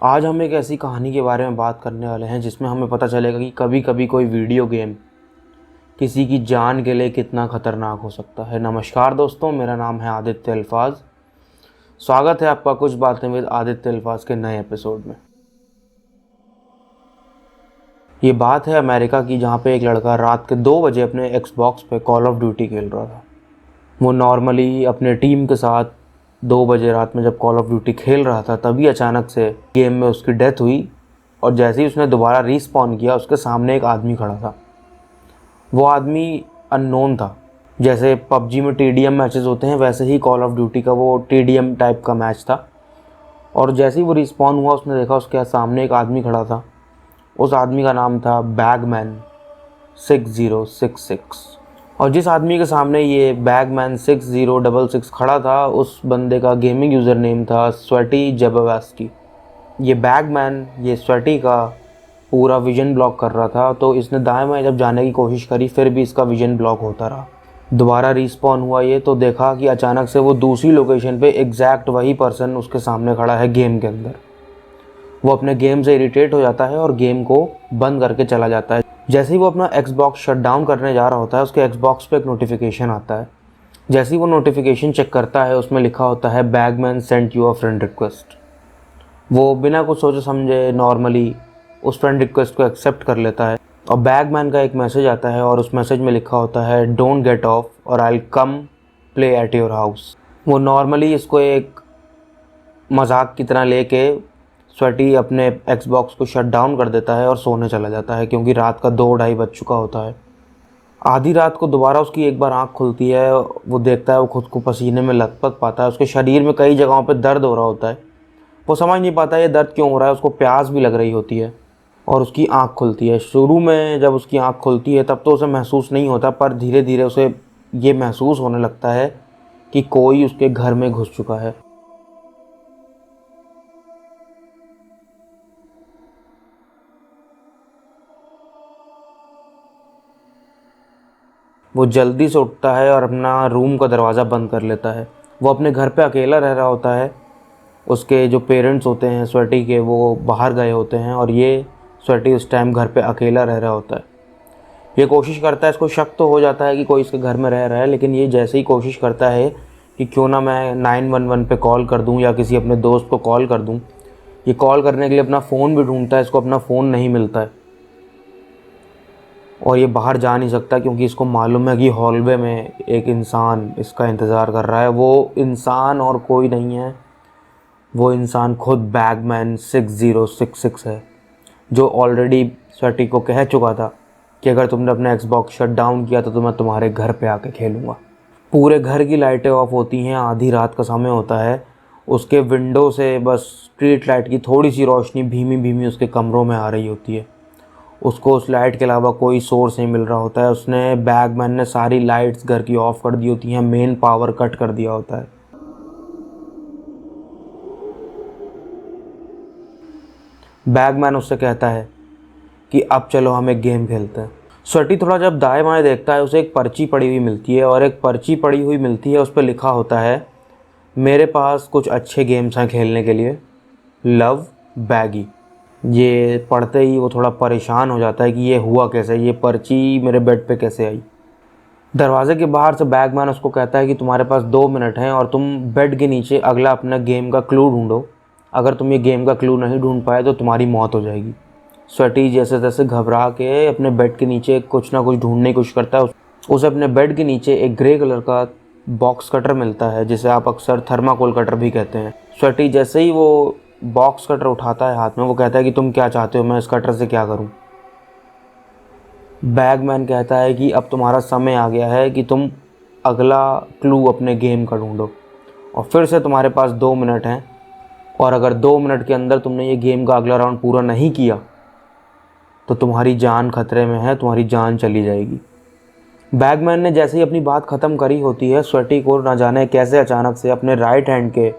आज हम एक ऐसी कहानी के बारे में बात करने वाले हैं जिसमें हमें पता चलेगा कि कभी कभी कोई वीडियो गेम किसी की जान के लिए कितना ख़तरनाक हो सकता है। नमस्कार दोस्तों, मेरा नाम है आदित्य अल्फाज। स्वागत है आपका कुछ बातें विद आदित्य अल्फाज के नए एपिसोड में। ये बात है अमेरिका की, जहाँ पे एक लड़का रात के 2 बजे अपने एक्सबॉक्स पे कॉल ऑफ ड्यूटी खेल रहा था। वो नॉर्मली अपने टीम के साथ 2 बजे रात में जब कॉल ऑफ ड्यूटी खेल रहा था, तभी अचानक से गेम में उसकी डेथ हुई और जैसे ही उसने दोबारा रीस्पॉन किया, उसके सामने एक आदमी खड़ा था। वो आदमी अननोन था। जैसे पबजी में टीडीएम मैचेस होते हैं, वैसे ही कॉल ऑफ ड्यूटी का वो टीडीएम टाइप का मैच था। और जैसे ही वो रिस्पॉन हुआ, उसने देखा उसके सामने एक आदमी खड़ा था। उस आदमी का नाम था बैगमैन 6066। और जिस आदमी के सामने ये बैगमैन 6066 खड़ा था, उस बंदे का गेमिंग यूज़र नेम था स्वेटी जेबावास्की। ये बैगमैन ये स्वेटी का पूरा विजन ब्लॉक कर रहा था, तो इसने दाएं बाएं जब जाने की कोशिश करी, फिर भी इसका विजन ब्लॉक होता रहा। दोबारा रिस्पॉन हुआ ये, तो देखा कि अचानक से वो दूसरी लोकेशन पे एग्जैक्ट वही पर्सन उसके सामने खड़ा है गेम के अंदर। वो अपने गेम से इरिटेट हो जाता है और गेम को बंद करके चला जाता है। जैसे ही वो अपना एक्सबॉक्स शट डाउन करने जा रहा होता है, उसके एक्सबॉक्स पे एक नोटिफिकेशन आता है। जैसे ही वो नोटिफिकेशन चेक करता है, उसमें लिखा होता है Bagman sent you a friend request. वो बिना कुछ सोचे समझे नॉर्मली उस फ्रेंड रिक्वेस्ट को एक्सेप्ट कर लेता है और बैगमैन का एक मैसेज आता है और उस मैसेज में लिखा होता है डोंट गेट ऑफ और I will come play at your house. वो नॉर्मली इसको एक मजाक की तरह लेके स्वेटी अपने एक्सबॉक्स को शट डाउन कर देता है और सोने चला जाता है, क्योंकि रात का 2-2:30 बज चुका होता है। आधी रात को दोबारा उसकी एक बार आंख खुलती है। वो देखता है, वो खुद को पसीने में लथपथ पाता है। उसके शरीर में कई जगहों पे दर्द हो रहा होता है। वो समझ नहीं पाता ये दर्द क्यों हो रहा है। उसको प्यास भी लग रही होती है और उसकी आंख खुलती है। शुरू में जब उसकी आंख खुलती है, तब तो उसे महसूस नहीं होता, पर धीरे धीरे उसे ये महसूस होने लगता है कि कोई उसके घर में घुस चुका है। वो जल्दी से उठता है और अपना रूम का दरवाज़ा बंद कर लेता है। वो अपने घर पे अकेला रह रहा होता है। उसके जो पेरेंट्स होते हैं स्वेटी के, वो बाहर गए होते हैं और ये स्वेटी उस टाइम घर पे अकेला रह रहा होता है। ये कोशिश करता है, इसको शक तो हो जाता है कि कोई इसके घर में रह रहा है, लेकिन ये जैसे ही कोशिश करता है कि क्यों ना मैं 911 पे कॉल कर दूं या किसी अपने दोस्त को कॉल कर दूं, ये कॉल करने के लिए अपना फ़ोन भी ढूंढता है। इसको अपना फ़ोन नहीं मिलता है और ये बाहर जा नहीं सकता, क्योंकि इसको मालूम है कि हॉलवे में एक इंसान इसका इंतज़ार कर रहा है। वो इंसान और कोई नहीं है, वो इंसान खुद बैगमैन 6066 है, जो ऑलरेडी स्वेटी को कह चुका था कि अगर तुमने अपना एक्सबॉक्स शट डाउन किया तो मैं तुम्हारे घर पे आके खेलूँगा। पूरे घर की लाइटें ऑफ होती हैं, आधी रात का समय होता है। उसके विंडो से बस स्ट्रीट लाइट की थोड़ी सी रोशनी धीमी धीमी उसके कमरों में आ रही होती है। उसको उस लाइट के अलावा कोई सोर्स नहीं मिल रहा होता है। उसने बैगमैन ने सारी लाइट्स घर की ऑफ कर दी होती हैं, मेन पावर कट कर दिया होता है। बैगमैन उससे कहता है कि अब चलो हम एक गेम खेलते हैं। स्वेटी थोड़ा जब दाएं बाएं देखता है, उसे एक पर्ची पड़ी हुई मिलती है और एक पर्ची पड़ी हुई मिलती है, उस पर लिखा होता है मेरे पास कुछ अच्छे गेम्स हैं खेलने के लिए, लव बैगी। ये पढ़ते ही वो थोड़ा परेशान हो जाता है कि ये हुआ कैसे, ये पर्ची मेरे बेड पे कैसे आई। दरवाजे के बाहर से बैगमैन उसको कहता है कि तुम्हारे पास 2 मिनट हैं और तुम बेड के नीचे अगला अपना गेम का क्लू ढूंढो। अगर तुम ये गेम का क्लू नहीं ढूंढ पाए तो तुम्हारी मौत हो जाएगी। स्वेटी जैसे तैसे घबरा के अपने बेड के नीचे कुछ ना कुछ ढूंढने की कोशिश करता है। उसे अपने बेड के नीचे एक ग्रे कलर का बॉक्स कटर मिलता है, जिसे आप अक्सर थर्माकोल कटर भी कहते हैं। स्वेटी जैसे ही वो बॉक्स कटर उठाता है हाथ में, वो कहता है कि तुम क्या चाहते हो, मैं इस कटर से क्या करूं। बैगमैन कहता है कि अब तुम्हारा समय आ गया है कि तुम अगला क्लू अपने गेम का ढूंढो और फिर से तुम्हारे पास 2 मिनट हैं, और अगर 2 मिनट के अंदर तुमने ये गेम का अगला राउंड पूरा नहीं किया तो तुम्हारी जान खतरे में है, तुम्हारी जान चली जाएगी। बैगमैन ने जैसे ही अपनी बात ख़त्म करी होती है, स्वेटी को ना जाने कैसे अचानक से अपने राइट हैंड के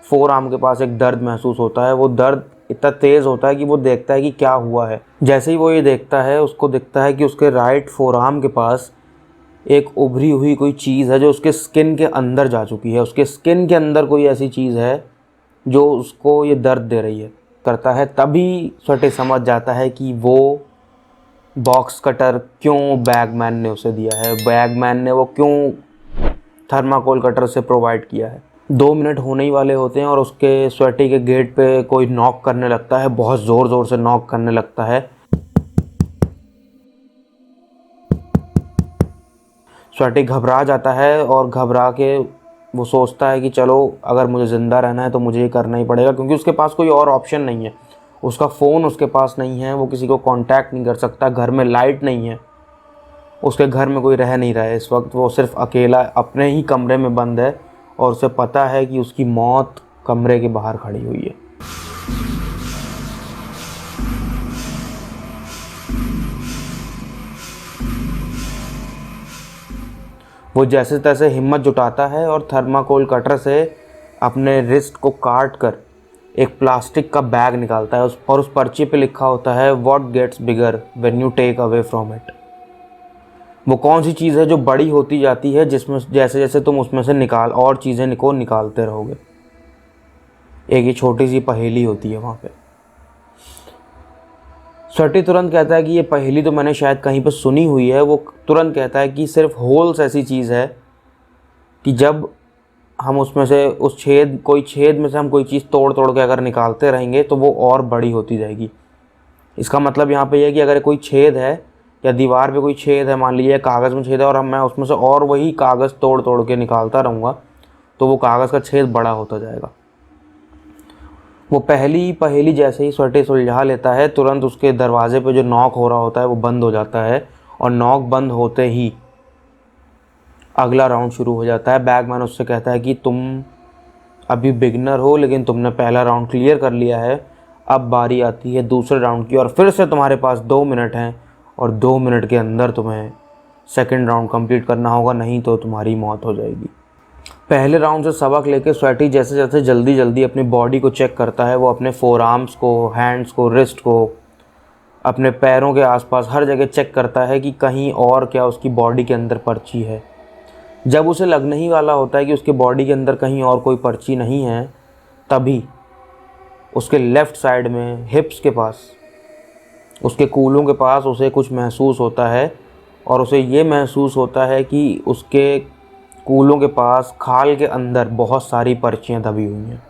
फोर आर्म के पास एक दर्द महसूस होता है। वो दर्द इतना तेज़ होता है कि वो देखता है कि क्या हुआ है। जैसे ही वो ये देखता है, उसको दिखता है कि उसके राइट फोर आर्म के पास एक उभरी हुई कोई चीज़ है जो उसके स्किन के अंदर जा चुकी है। उसके स्किन के अंदर कोई ऐसी चीज़ है जो उसको ये दर्द दे रही है। करता है, तभी स्वेटी समझ जाता है कि वो बॉक्स कटर क्यों बैगमैन ने उसे दिया है, बैगमैन ने वो क्यों थर्माकोल कटर से प्रोवाइड किया है। 2 मिनट होने ही वाले होते हैं और उसके स्वेटी के गेट पे कोई नॉक करने लगता है, बहुत ज़ोर ज़ोर से नॉक करने लगता है। स्वेटी घबरा जाता है और घबरा के वो सोचता है कि चलो अगर मुझे ज़िंदा रहना है तो मुझे ये करना ही पड़ेगा, क्योंकि उसके पास कोई और ऑप्शन नहीं है। उसका फ़ोन उसके पास नहीं है, वो किसी को कांटेक्ट नहीं कर सकता, घर में लाइट नहीं है, उसके घर में कोई रह नहीं रहा है इस वक्त। वो सिर्फ अकेला अपने ही कमरे में बंद है और उसे पता है कि उसकी मौत कमरे के बाहर खड़ी हुई है। वो जैसे तैसे हिम्मत जुटाता है और थर्माकोल कटर से अपने रिस्ट को काट कर एक प्लास्टिक का बैग निकालता है और उस पर्ची पे लिखा होता है what gets bigger when you take away from it. वो कौन सी चीज़ है जो बड़ी होती जाती है जिसमें जैसे जैसे तुम उसमें से और चीज़ें को निकालते रहोगे। एक ये छोटी सी पहेली होती है वहाँ पे। स्वेटी तुरंत कहता है कि ये पहेली तो मैंने शायद कहीं पर सुनी हुई है। वो तुरंत कहता है कि सिर्फ होल्स ऐसी चीज़ है कि जब हम उसमें से कोई छेद में से हम कोई चीज़ तोड़ तोड़ के अगर निकालते रहेंगे तो वो और बड़ी होती जाएगी। इसका मतलब यहाँ पे ये है कि अगर कोई छेद है या दीवार पे कोई छेद है, मान लीजिए कागज़ में छेद है और मैं उसमें से और वही कागज़ तोड़ तोड़ के निकालता रहूँगा तो वो कागज़ का छेद बड़ा होता जाएगा। वो पहली पहेली जैसे ही स्वेटी सुलझा लेता है, तुरंत उसके दरवाजे पे जो नॉक हो रहा होता है वो बंद हो जाता है और नॉक बंद होते ही अगला राउंड शुरू हो जाता है। बैगमैन उससे कहता है कि तुम अभी बिगिनर हो लेकिन तुमने पहला राउंड क्लियर कर लिया है, अब बारी आती है दूसरे राउंड की और फिर से तुम्हारे पास 2 मिनट हैं और 2 मिनट के अंदर तुम्हें सेकंड राउंड कंप्लीट करना होगा, नहीं तो तुम्हारी मौत हो जाएगी। पहले राउंड से सबक लेके स्वेटी जैसे जैसे जल्दी जल्दी अपनी बॉडी को चेक करता है। वो अपने फोर आर्म्स को, हैंड्स को, रिस्ट को, अपने पैरों के आसपास हर जगह चेक करता है कि कहीं और क्या उसकी बॉडी के अंदर पर्ची है। जब उसे लगने ही वाला होता है कि उसके बॉडी के अंदर कहीं और कोई पर्ची नहीं है, तभी उसके लेफ़्ट साइड में हिप्स के पास, उसके कूलों के पास उसे कुछ महसूस होता है और उसे ये महसूस होता है कि उसके कूलों के पास खाल के अंदर बहुत सारी पर्चियाँ दबी हुई हैं।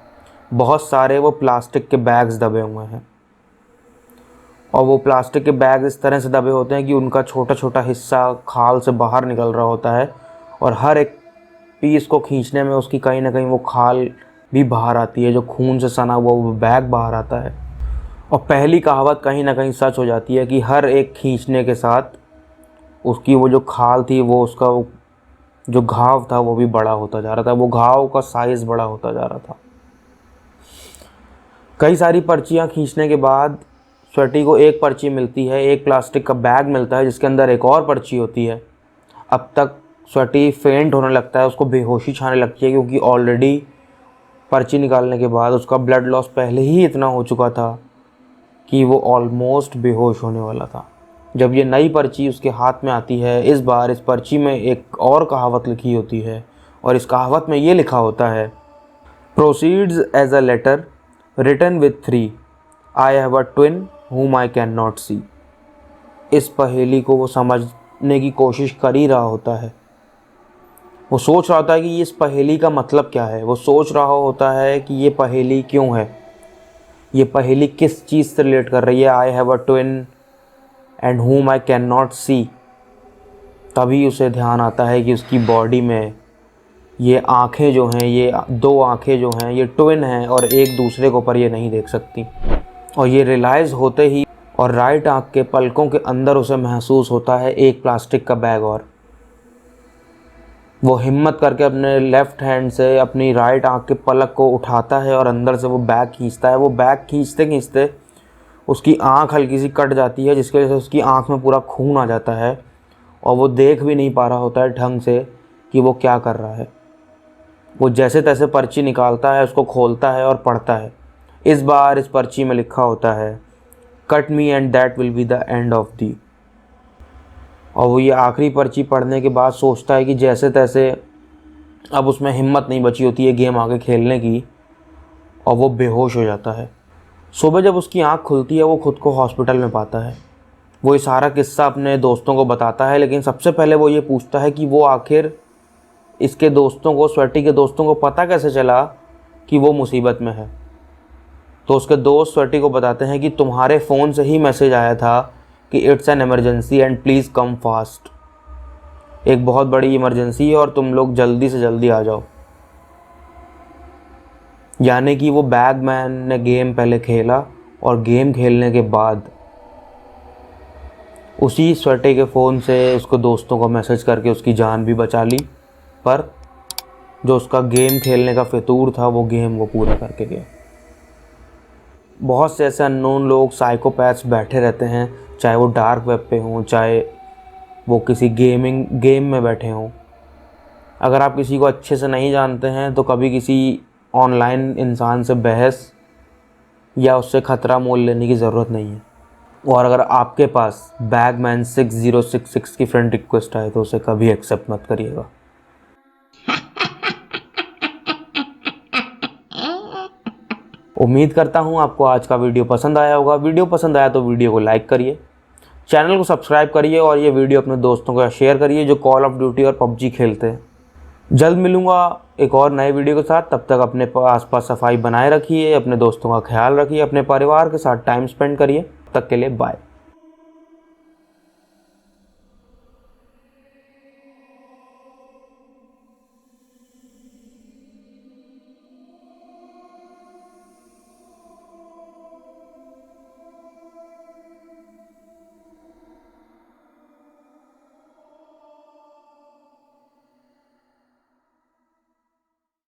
बहुत सारे वो प्लास्टिक के बैग्स दबे हुए हैं और वो प्लास्टिक के बैग इस तरह से दबे होते हैं कि उनका छोटा छोटा हिस्सा खाल से बाहर निकल रहा होता है और हर एक पीस को खींचने में उसकी कहीं ना कहीं वो खाल भी बाहर आती है, जो खून से सना हुआ वो बैग बाहर आता है। और पहली कहावत कहीं ना कहीं सच हो जाती है कि हर एक खींचने के साथ उसकी वो जो खाल थी, वो उसका जो घाव था वो भी बड़ा होता जा रहा था, वो घाव का साइज़ बड़ा होता जा रहा था। कई सारी पर्चियाँ खींचने के बाद स्वेटी को एक पर्ची मिलती है, एक प्लास्टिक का बैग मिलता है जिसके अंदर एक और पर्ची होती है। अब तक स्वेटी फेंट होने लगता है, उसको बेहोशी छाने लगती है, क्योंकि ऑलरेडी पर्ची निकालने के बाद उसका ब्लड लॉस पहले ही इतना हो चुका था कि वो ऑलमोस्ट बेहोश होने वाला था। जब ये नई पर्ची उसके हाथ में आती है, इस बार इस पर्ची में एक और कहावत लिखी होती है और इस कहावत में ये लिखा होता है, proceeds as a letter written with 3, I have a twin whom I can not see. इस पहेली को वो समझने की कोशिश कर ही रहा होता है। वो सोच रहा होता है कि इस पहेली का मतलब क्या है, वो सोच रहा होता है कि ये पहेली क्यों है, ये पहेली किस चीज़ से रिलेट कर रही है, I have a twin and whom I can not see. तभी उसे ध्यान आता है कि उसकी बॉडी में ये आँखें जो हैं, ये 2 आँखें जो हैं, ये ट्विन हैं और एक दूसरे को पर ये नहीं देख सकती। और ये रियलाइज़ होते ही और राइट आँख के पलकों के अंदर उसे महसूस होता है एक प्लास्टिक का बैग और। वो हिम्मत करके अपने लेफ़्ट हैंड से अपनी राइट आँख के पलक को उठाता है और अंदर से वो बैग खींचता है। वो बैग खींचते खींचते उसकी आँख हल्की सी कट जाती है, जिसकी वजह से उसकी आँख में पूरा खून आ जाता है और वो देख भी नहीं पा रहा होता है ढंग से कि वो क्या कर रहा है। वो जैसे तैसे पर्ची निकालता है, उसको खोलता है और पढ़ता है। इस बार इस पर्ची में लिखा होता है, cut me and that will be the end of the. और वो ये आखिरी पर्ची पढ़ने के बाद सोचता है कि जैसे तैसे अब उसमें हिम्मत नहीं बची होती है गेम आगे खेलने की और वो बेहोश हो जाता है। सुबह जब उसकी आँख खुलती है वो खुद को हॉस्पिटल में पाता है। वो ये सारा किस्सा अपने दोस्तों को बताता है, लेकिन सबसे पहले वो ये पूछता है कि वो आखिर इसके दोस्तों को, स्वेटी के दोस्तों को पता कैसे चला कि वो मुसीबत में है। तो उसके दोस्त स्वेटी को बताते हैं कि तुम्हारे फ़ोन से ही मैसेज आया था कि it's an emergency and please come fast. एक बहुत बड़ी इमरजेंसी है और तुम लोग जल्दी से जल्दी आ जाओ। यानी कि वो बैगमैन ने गेम पहले खेला और गेम खेलने के बाद उसी स्वेटी के फ़ोन से उसको दोस्तों को मैसेज करके उसकी जान भी बचा ली, पर जो उसका गेम खेलने का फितूर था वो गेम वो पूरा करके गया। बहुत से ऐसे अननोन लोग, साइकोपैथ्स बैठे रहते हैं, चाहे वो डार्क वेब पे हों, चाहे वो किसी गेम में बैठे हों। अगर आप किसी को अच्छे से नहीं जानते हैं तो कभी किसी ऑनलाइन इंसान से बहस या उससे ख़तरा मोल लेने की ज़रूरत नहीं है। और अगर आपके पास बैगमैन 6066 की फ्रेंड रिक्वेस्ट आए तो उसे कभी एक्सेप्ट मत करिएगा। उम्मीद करता हूँ आपको आज का वीडियो पसंद आया होगा। वीडियो पसंद आया तो वीडियो को लाइक करिए, चैनल को सब्सक्राइब करिए और ये वीडियो अपने दोस्तों को शेयर करिए जो कॉल ऑफ ड्यूटी और पबजी खेलते हैं। जल्द मिलूँगा एक और नए वीडियो के साथ। तब तक अपने आसपास सफाई बनाए रखिए, अपने दोस्तों का ख्याल रखिए, अपने परिवार के साथ टाइम स्पेंड करिए। तब तक के लिए बाय।